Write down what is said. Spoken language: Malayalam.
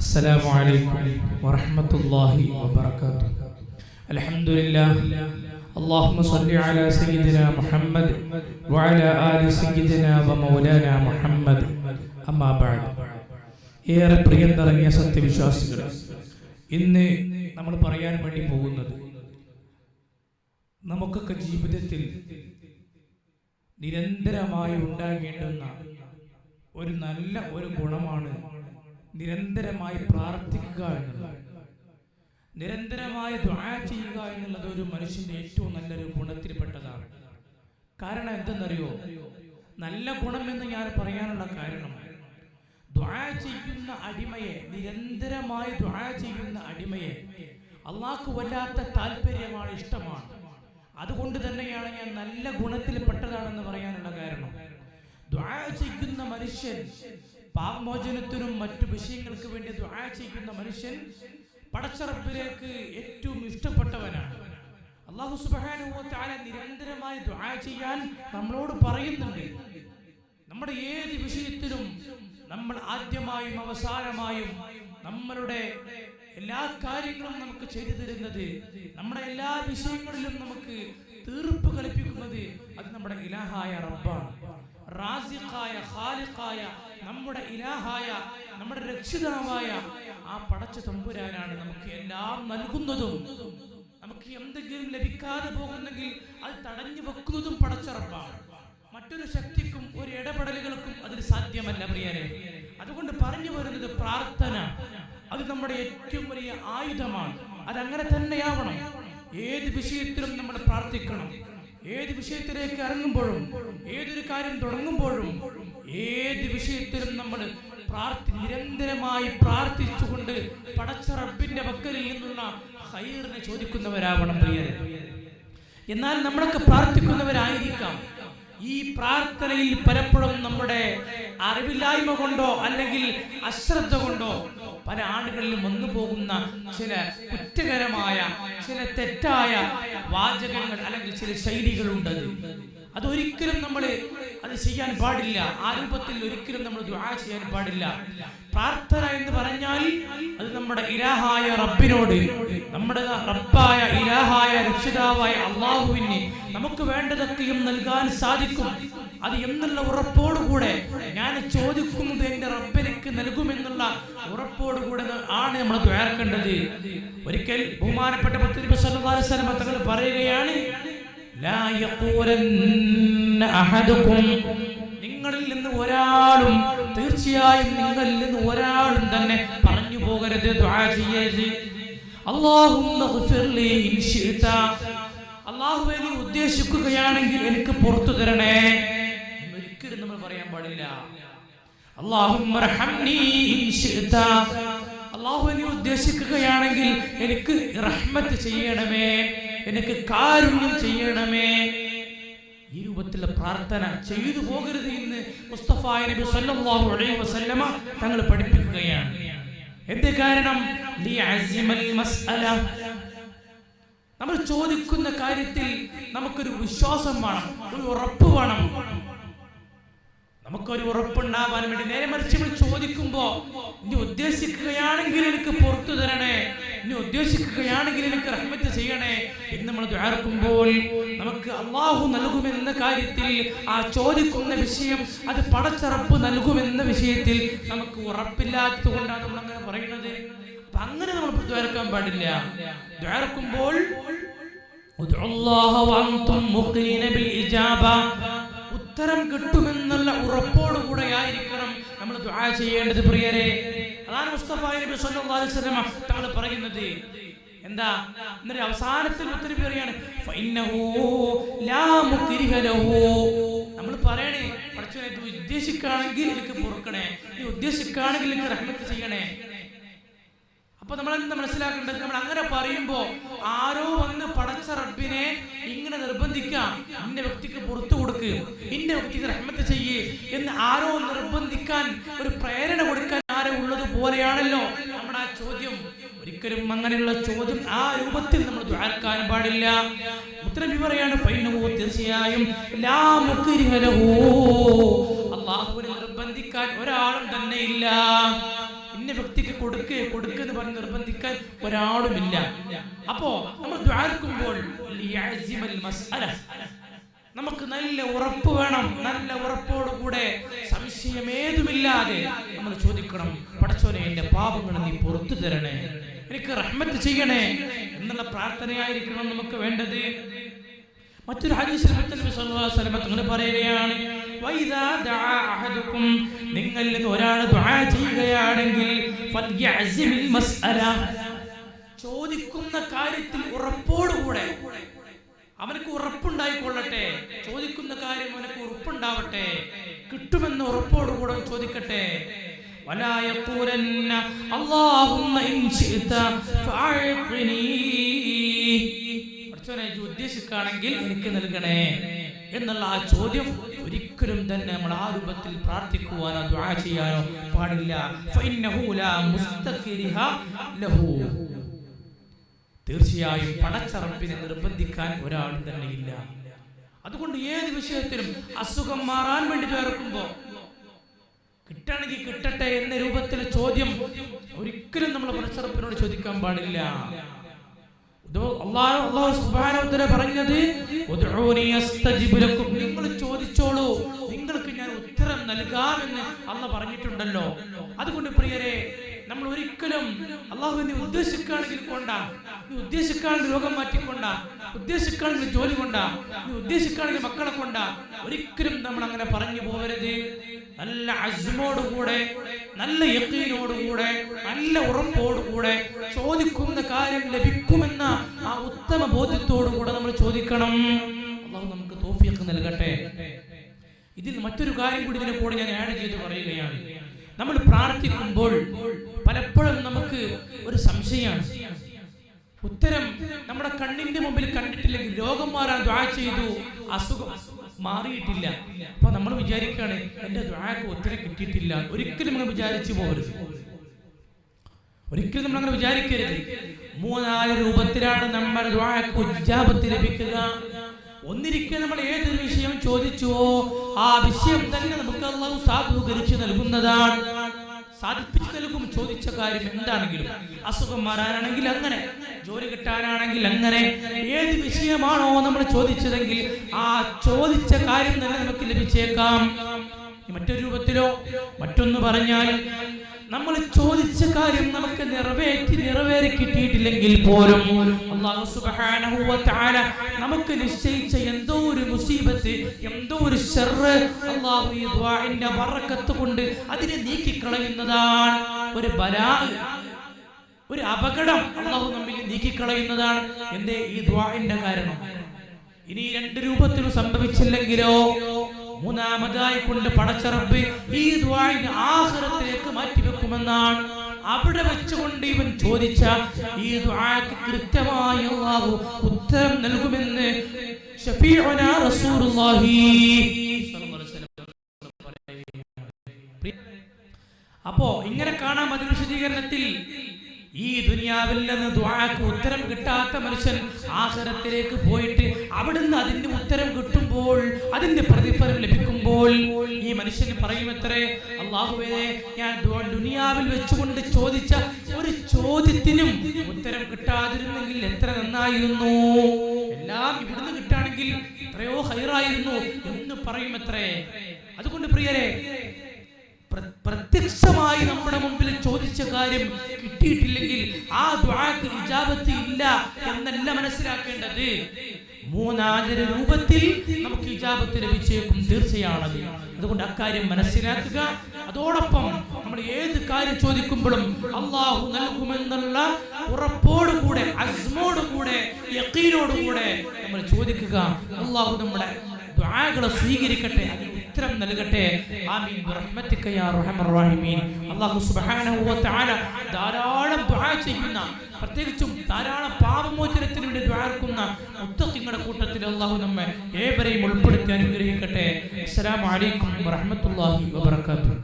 السلام عليكم ورحمة الله وبركاته. الحمد لله. اللهم صل على سيدنا محمد وعلى آل سيدنا ومولانا محمد. أما بعد. ഏറെ പ്രിയം നിറഞ്ഞ സത്യവിശ്വാസികളെ, ഇന്ന് നമ്മൾ പറയാൻ വേണ്ടി പോകുന്നത് നമുക്കൊക്കെ ജീവിതത്തിൽ നിരന്തരമായി ഉണ്ടാകേണ്ടുന്ന ഒരു നല്ല ഗുണമാണ് നിരന്തരമായി പ്രാർത്ഥിക്കുക എന്നുള്ളത്. നിരന്തരമായി ദുആ ചെയ്യുക എന്നുള്ളത് ഒരു മനുഷ്യന്റെ ഏറ്റവും നല്ലൊരു ഗുണത്തിൽപ്പെട്ടതാണ്. കാരണം എന്തെന്നറിയോ? നല്ല ഗുണമെന്ന് ഞാൻ പറയാനുള്ള കാരണം, ദുആ ചെയ്യുന്ന അടിമയെ, നിരന്തരമായി ദുആ ചെയ്യുന്ന അടിമയെ അല്ലാഹുക്ക് വല്ലാത്ത താല്പര്യമാണ്, ഇഷ്ടമാണ്. അതുകൊണ്ട് തന്നെയാണ് ഞാൻ നല്ല ഗുണത്തിൽപ്പെട്ടതാണെന്ന് പറയാനുള്ള കാരണം. ദുആ ചെയ്യുന്ന മനുഷ്യൻ, പാപമോചനത്തിനും മറ്റു വിഷയങ്ങൾക്ക് വേണ്ടി ദുആ ചെയ്യുന്ന മനുഷ്യൻ പടച്ചറപ്പിലേക്ക് ഏറ്റവും ഇഷ്ടപ്പെട്ടവനാണ്. അല്ലാഹു സുബ്ഹാനഹു വ തആല നിരന്തരമായി ദുആ ചെയ്യാൻ നമ്മളോട് പറയുന്നുണ്ട്. നമ്മുടെ ഏത് വിഷയത്തിലും നമ്മൾ ആദ്യമായും അവസാനമായും നമ്മളുടെ എല്ലാ കാര്യങ്ങളും നമുക്ക് ചെയ്തു തരുന്നത്, നമ്മുടെ എല്ലാ വിഷയങ്ങളിലും നമുക്ക് തീർപ്പ് കൽപ്പിക്കുന്നത് അത് നമ്മുടെ ഇലാഹായ റബ്ബാണ്. റാസിഖായ, ഖാലിഖായ, നമ്മുടെ ഇലാഹായ, നമ്മുടെ രക്ഷിതാവായ ആ പടച്ച തമ്പുരാനാണ് നമുക്ക് എല്ലാം നൽകുന്നതും. നമുക്ക് എന്തെങ്കിലും ലഭിക്കാതെ പോകുന്നെങ്കിൽ അത് തടഞ്ഞു വെക്കുന്നതും പടച്ച റബ്ബാണ്. മറ്റൊരു ശക്തിക്കും ഒരു ഇടപെടലുകൾക്കും അതിന് സാധ്യമല്ല പ്രിയരെ. അതുകൊണ്ട് പറഞ്ഞു വരുന്നത്, പ്രാർത്ഥന അത് നമ്മുടെ ഏറ്റവും വലിയ ആയുധമാണ്. അതങ്ങനെ തന്നെയാവണം. ഏത് വിഷയത്തിലും നമ്മൾ പ്രാർത്ഥിക്കണം. ഏത് വിഷയത്തിലേക്ക് ഇറങ്ങുമ്പോഴും, ഏതൊരു കാര്യം തുടങ്ങുമ്പോഴും, ഏത് വിഷയത്തിലും നമ്മൾ നിരന്തരമായി പ്രാർത്ഥിച്ചുകൊണ്ട് പടച്ച റബ്ബിന്റെ പക്കലിൽ നിന്നുള്ള ഖൈറിനെ ചോദിക്കുന്നവരാവണം പ്രിയരെ. എന്നാൽ നമ്മളൊക്കെ പ്രാർത്ഥിക്കുന്നവരായിരിക്കാം. ഈ പ്രാർത്ഥനയിൽ പലപ്പോഴും നമ്മുടെ അറിവില്ലായ്മ കൊണ്ടോ അല്ലെങ്കിൽ അശ്രദ്ധ കൊണ്ടോ പല ആളുകളിലും വന്നു പോകുന്ന ചില കുറ്റകരമായ, ചില തെറ്റായ വാചകങ്ങൾ അല്ലെങ്കിൽ ചില ശൈലികളുണ്ട്. അതൊരിക്കലും നമ്മൾ അത് ചെയ്യാൻ പാടില്ല. ആ രൂപത്തിൽ ഒരിക്കലും നമ്മൾ ദുആ ചെയ്യാൻ പാടില്ല. പ്രാർത്ഥന എന്ന് പറഞ്ഞാൽ അത് നമ്മുടെ ഇലാഹായ റബ്ബിനോട്, നമ്മുടെ റബ്ബായ ഇലാഹായ രക്ഷിതാവായ അല്ലാഹുവിന് നമുക്ക് വേണ്ടതൊക്കെയും നൽകാൻ സാധിക്കും. അത് എന്നുള്ള ഉറപ്പോടുകൂടെ, ഞാൻ ചോദിക്കുന്നത് എന്റെ റബ്ബിലേക്ക് നൽകുമെന്നുള്ള ഉറപ്പോടുകൂടെ ആണ് നമ്മൾ ദ്വാരക്കേണ്ടത്. ഒരിക്കൽ ബഹുമാനപ്പെട്ട മുത്തനബി സല്ലല്ലാഹു അലൈഹി വസല്ലം തങ്ങൾ പറയുകയാണ്, ലാ യഖൂലന്ന അഹദുകും, നിങ്ങളിൽ നിന്ന് ഒരാളും, തീർച്ചയായും നിങ്ങളിൽ നിന്ന് ഒരാളും തന്നെ പറഞ്ഞു പോകരുത്, ദുആ ചെയ്യരുത്, അല്ലാഹുമ്മ ഗ്ഫിർലി ഇൻ ശിഅത, അല്ലാഹുവേ നീ ഉദ്ദേശിക്കുകയാണെങ്കിൽ എനിക്ക് പുറത്തു തരണേ എന്നൊരിക്കലും നമ്മൾ പറയാൻ പാടില്ല. അല്ലാഹുമ്മ റഹംനി ഇൻ ശിഅത, അല്ലാഹുവേ നീ ഉദ്ദേശിക്കുകയാണെങ്കിൽ എനിക്ക് റഹ്മത്ത് ചെയ്യണമേ, എനിക്ക് കാരുണ്യം ചെയ്യണമേ. ഈ രൂപത്തിലുള്ള പ്രാർത്ഥന ചെയ്തു പോകരുത് എന്ന് മുസ്തഫ നബി സല്ലല്ലാഹു അലൈഹി വസല്ലമ തങ്ങൾ പഠിപ്പിക്കുകയാണ്. എന്ത് കാരണം? ലിഅസിമൽ മസ്അല, നമ്മൾ ചോദിക്കുന്ന കാര്യത്തിൽ നമുക്കൊരു വിശ്വാസം വേണം, ഒരു ഉറപ്പ് വേണം. നമുക്കൊരു ഉറപ്പുണ്ടാവാൻ വേണ്ടി, നേരെ മറിച്ച് നമ്മൾ ചോദിക്കുമ്പോ നീ ഉദ്ദേശിക്കുകയാണെങ്കിൽ എനിക്ക് പുറത്തു തരണേ, നീ ഉദ്ദേശിക്കുകയാണെങ്കിൽ എനിക്ക് റഹ്മത്ത് ചെയ്യണേ എന്ന് നമ്മൾ ദുആർക്കുമ്പോൾ നമുക്ക് അല്ലാഹു നൽകുമെന്ന കാര്യത്തിൽ, ആ ചോദിക്കുന്ന വിഷയം അത് പടച്ച റബ്ബ് നൽകുമെന്ന വിഷയത്തിൽ നമുക്ക് ഉറപ്പില്ലാത്തത് കൊണ്ടാണ് നമ്മൾ അങ്ങനെ പറയുന്നത്. അപ്പൊ അങ്ങനെ നമ്മൾ ദുആർക്കാൻ പാടില്ല. ദുആർക്കുമ്പോൾ ഉദ്ഉല്ലാഹ വഅൻതും മുഖീന ബിൽ ഇജാബ, ഉത്തരം കിട്ടുമെന്നുള്ള ഉറപ്പോടുകൂടെ ആയിരിക്കണം നമ്മൾ ദുആ ചെയ്യേണ്ടത് പ്രിയരെ. അതാണ് മുസ്തഫ നബി സല്ലല്ലാഹു അലൈഹി വസല്ലം തങ്ങൾ പറയുന്നത്. എന്താ? എന്നിട്ട് അവസാനത്തിൽ ഉത്തരം പറയാണ്, ഫഇന്നഹു ലാ മുക്രിഹ ലഹു, നമ്മൾ പറയണേ, പടച്ചോനെ നീ ഉദ്ദേശിക്കുകയാണെങ്കിൽ എനിക്ക് പൊറുക്കണേ, നീ ഉദ്ദേശിക്കുകയാണെങ്കിൽ എനിക്ക് റഹ്മത്ത് ചെയ്യണേ. അപ്പൊ നമ്മൾ എന്താ മനസ്സിലാക്കേണ്ടത്? നമ്മൾ അങ്ങനെ പറയുമ്പോ ആരോ വന്ന് പടച്ച റബ്ബിനെ ഇങ്ങനെ നിർബന്ധിക്കാം, ഇന്ന വ്യക്തിക്ക് പുറത്തു കൊടുക്കുക, ഇന്ന വ്യക്തിക്ക് റഹ്മത്ത് ചെയ്യേ എന്ന് ആരോ നിർബന്ധിക്കാൻ, ഒരു പ്രേരണ കൊടുക്കാൻ ആരോ ഉള്ളത് പോലെയാണല്ലോ നമ്മുടെ ആ ചോദ്യം. ഒരിക്കലും അങ്ങനെയുള്ള ചോദ്യം ആ രൂപത്തിൽ നമ്മൾ ദുആർക്കാൻ പാടില്ല. മുത്തനബി പറയാണ്, ഫൈനഹു, തീർച്ചയായും ലാ മുക്രിഹ ലഹു, അല്ലാഹുവിനെ നിർബന്ധിക്കാൻ ഒരാളും തന്നെ ഇല്ല. ഇന്ന വ്യക്തിക്ക് കൊടുക്കെന്ന് പറഞ്ഞ് നിർബന്ധിക്കാൻ ഒരാളുമില്ല. അപ്പോ നമ്മൾ ദുആർക്കുമ്പോൾ നമുക്ക് നല്ല ഉറപ്പ് വേണം. നല്ല ഉറപ്പോടുകൂടെ സംശയമേതുമില്ലാതെ നമ്മൾ ചോദിക്കണം, പടച്ചോനെ എന്റെ പാപങ്ങൾ നീ പുറത്തു തരണേ, എനിക്ക് റഹ്മത്ത് ചെയ്യണേ എന്നുള്ള പ്രാർത്ഥനയായിരിക്കണം നമുക്ക് വേണ്ടത്. മറ്റൊരു ഹദീസിൽ നബി സല്ലല്ലാഹു അലൈഹി വസല്ലം തങ്ങൾ പറയുകയാണ്, വൈദാ ദഅ അഹദുക്കും, നിങ്ങളിൽ നിന്ന് ഒരാൾ ദുആ ചെയ്യുകയാണെങ്കിൽ ഫൽയഅസിമിൽ മസ്അല, ചോദിക്കുന്ന കാര്യത്തിൽ ഉറപ്പോടുകൂടെ അവനക്ക് ഉറപ്പുണ്ടായിക്കൊള്ളട്ടെ. ചോദിക്കുന്ന കാര്യം അവനക്ക് ഉറപ്പുണ്ടാവട്ടെ, കിട്ടുമെന്ന ഉറപ്പോടുകൂടെ ചോദിക്കട്ടെ. വലാ യഖൂലന്ന അല്ലാഹുമ്മ ഇൻ ശിഅത ഫഅഅ്തിനി, പടച്ചോനെ ഉദ്ദേശിക്കുകയാണെങ്കിൽ എനിക്ക് നൽകണേ എന്നുള്ള ആ ചോദ്യം ഒരിക്കലും തന്നെ നമ്മൾ ആ രൂപത്തിൽ പ്രാർത്ഥിക്കുവാനോ ദുആ ചെയ്യാനോ പാടില്ല. ഫഇന്നഹു ലാ മുസ്തഖിരിഹ ലഹു, തീർച്ചയായും പടച്ചറപ്പിനെ നിർബന്ധിക്കാൻ ഒരാളും തന്നെ ഇല്ല. അതുകൊണ്ട് ഏത് വിഷയത്തിലും അസുഖം മാറാൻ വേണ്ടി ചേർക്കുമ്പോ കിട്ടണമെങ്കിൽ കിട്ടട്ടെ എന്ന രൂപത്തിൽ ചോദ്യം ഒരിക്കലും നമ്മൾ പടച്ചറപ്പിനോട് ചോദിക്കാൻ പാടില്ല. അല്ലാഹു സുബ്ഹാനഹു വ തആല പറഞ്ഞത് ഉദ്ഊനി അസ്തജിബ് ലക്കും, നിങ്ങൾ ചോദിച്ചോളൂ, നിങ്ങൾക്ക് ഞാൻ ഉത്തരം നൽകാമെന്ന് അല്ലാഹു പറഞ്ഞിട്ടുണ്ടല്ലോ. അതുകൊണ്ട് പ്രിയരെ, നമ്മൾ ഒരിക്കലും അല്ലാഹുവിനെ ഉദ്ദേശിക്കുകയാണെങ്കിൽ കൊണ്ടാ, നീ ഉദ്ദേശിക്കുകയാണെങ്കിൽ രോഗം മാറ്റിക്കൊണ്ടാ, ഉദ്ദേശിക്കുകയാണെങ്കിൽ ജോലി കൊണ്ടാ, നീ ഉദ്ദേശിക്കുകയാണെങ്കിൽ മക്കളെ കൊണ്ടാ, ഒരിക്കലും നമ്മൾ അങ്ങനെ പറഞ്ഞു പോകരുത്. നല്ല അസ്മോടുകൂടെ, നല്ല യഖീനോടുകൂടെ, നല്ല ഉറപ്പോടുകൂടെ ചോദിക്കുന്ന കാര്യം ലഭിക്കുമെന്ന ആ ഉത്തമ ബോധ്യത്തോടുകൂടെ നമ്മൾ ചോദിക്കണം. അല്ലാഹു നമുക്ക് തൗഫീഖ് നൽകട്ടെ. ഇതിൽ മറ്റൊരു കാര്യം കൂടി ഇതിനെ കൂടെ ഞാൻ ആഡ് ചെയ്ത് പറയുകയാണ്. നമ്മൾ പ്രാർത്ഥിക്കുമ്പോൾ പലപ്പോഴും നമുക്ക് ഒരു സംശയമാണ്, ഉത്തരം നമ്മുടെ കണ്ണിന്റെ മുമ്പിൽ കണ്ടിട്ടില്ലെങ്കിൽ, രോഗം മാറാൻ ദുആ ചെയ്തു, അസുഖം മാറിയിട്ടില്ല, അപ്പൊ നമ്മൾ വിചാരിക്കുകയാണ് എന്റെ ദുആക്ക് ഉത്തരം കിട്ടിയിട്ടില്ല. ഒരിക്കലും നമ്മൾ വിചാരിച്ചു പോകരുത്, ഒരിക്കലും നമ്മൾ അങ്ങനെ വിചാരിക്കരുത്. 3-4 രൂപത്തിലാണ് നമ്മുടെ ദുആക്ക് ഇജാബത്ത് ലഭിക്കുക. ഒന്നിരിക്കെ നമ്മൾ ഏതൊരു വിഷയം ചോദിച്ചുവോ ആ വിഷയം തന്നെ നമുക്ക് അല്ലാഹു സാധൂകരിച്ച് നൽകുന്നതാണ്, സാധിപ്പിച്ചു നൽകും. ചോദിച്ച കാര്യം എന്താണെങ്കിലും, അസുഖം മാറാനാണെങ്കിൽ അങ്ങനെ, ജോലി കിട്ടാനാണെങ്കിൽ അങ്ങനെ, ഏത് വിഷയമാണോ നമ്മൾ ചോദിച്ചതെങ്കിൽ ആ ചോദിച്ച കാര്യം തന്നെ നമുക്ക് ലഭിച്ചേക്കാം. മറ്റൊരു രൂപത്തിലോ മറ്റൊന്ന് പറഞ്ഞാൽ, നമ്മൾ ചോദിച്ച കാര്യം നമുക്ക് നിറവേറി കിട്ടിയിട്ടില്ലെങ്കിൽ പോലും അല്ലാഹു സുബ്ഹാനഹു വ തആല നമുക്ക് നിശ്ചയിച്ച എന്തോ ഒരു മുസീബത്ത്, എന്തോ ഒരു ശർറ് അല്ലാഹു ഈ ദുആഇന്റെ ബറക്കത്ത് കൊണ്ട് അതിനെ നീക്കിക്കളയുന്നതാണ്. ഒരു ബലാ, ഒരു അപകടം അല്ലാഹു നമ്മിൽ നീക്കിക്കളയുന്നതാണ്. എന്തേ? ഈ ദുആഇന്റെ കാരണം. ഇനി 2 രൂപത്തിലും സംഭവിച്ചില്ലെങ്കിലോ, മൂന്നാമതായി കൊണ്ട് പടച്ച റബ്ബ് ഈ ദുആഇനെ ആഖിറത്തിലേക്ക് മാറ്റിവെക്കുമെന്നാണ്. അവിടെ വെച്ചുകൊണ്ട് ഇവൻ ചോദിച്ച ഈ ദുആക്ക് കൃത്യമായി അല്ലാഹു ഉത്തരം നൽകുമെന്ന് ശഫീഉനാ റസൂലുള്ളാഹി സ്വല്ലല്ലാഹു അലൈഹി വസല്ലം. അപ്പോ ഇങ്ങനെ കാണാം അതിന്റെ വിശദീകരണത്തിൽ, ഈ ദുനിയാവിൽ നിന്ന് ദുആക്ക് ഉത്തരം കിട്ടാത്ത മനുഷ്യൻ ആഖിറത്തിലേക്ക് പോയിട്ട് അവിടുന്ന് അതിന്റെ ഉത്തരം കിട്ടുമ്പോൾ, അതിന്റെ പ്രതിഫലം ലഭിക്കുമ്പോൾ ഈ മനുഷ്യന് പറയുമത്രേ, അല്ലാഹുവേ, ഞാൻ ദുനിയാവിൽ വെച്ചുകൊണ്ട് ചോദിച്ച ഒരു ചോദ്യത്തിനും ഉത്തരം കിട്ടാതിരുന്നെങ്കിൽ എത്ര നന്നായിരുന്നു, എല്ലാം ഇവിടുന്ന് കിട്ടാണെങ്കിൽ എത്രയോ ഹൈറായിരുന്നു എന്ന് പറയുമത്രേ. അതുകൊണ്ട് പ്രിയരെ, പ്രത്യക്ഷമായി നമ്മുടെ മുമ്പിൽ ചോദിച്ച കാര്യം കിട്ടിയിട്ടില്ലെങ്കിൽ ആ ദുആക്ക് ഇജാബത്ത് ഇല്ല എന്നല്ല മനസ്സിലാക്കേണ്ടത്. 3 രൂപത്തിൽ നമുക്ക് ഇജാബത്ത് ലഭിച്ചേക്കും, തീർച്ചയാണത്. അതുകൊണ്ട് അക്കാര്യം മനസ്സിലാക്കുക. അതോടൊപ്പം നമ്മൾ ഏത് കാര്യം ചോദിക്കുമ്പോഴും അല്ലാഹു നൽകുമെന്നുള്ള ഉറപ്പോടുകൂടെ, അസ്മോടുകൂടെ, യഖീനോടുകൂടെ നമ്മൾ ചോദിക്കുക. അല്ലാഹു നമ്മുടെ ദുആകളെ സ്വീകരിക്കട്ടെ, അതിന് ഉത്തരം നൽകട്ടെ. ആമീൻ ബിറഹ്മതിക യാ അർഹമർ റഹീമീൻ. അല്ലാഹു സുബ്ഹാനഹു വ തആല ധാരാളം ദുആ ചെയ്യുന്ന, പ്രത്യേകിച്ചും ധാരാളം പാപമോചനത്തിന് വേണ്ടി ദുആർക്കുന്ന മുത്തഖീങ്ങളുടെ കൂട്ടത്തിൽ അല്ലാഹു നമ്മെ ഏവരെയും ഉൾപ്പെടുത്തി അനുഗ്രഹിക്കട്ടെ. അസ്സലാമു അലൈക്കും വറഹ്മത്തുള്ളാഹി വബറകാതുഹു.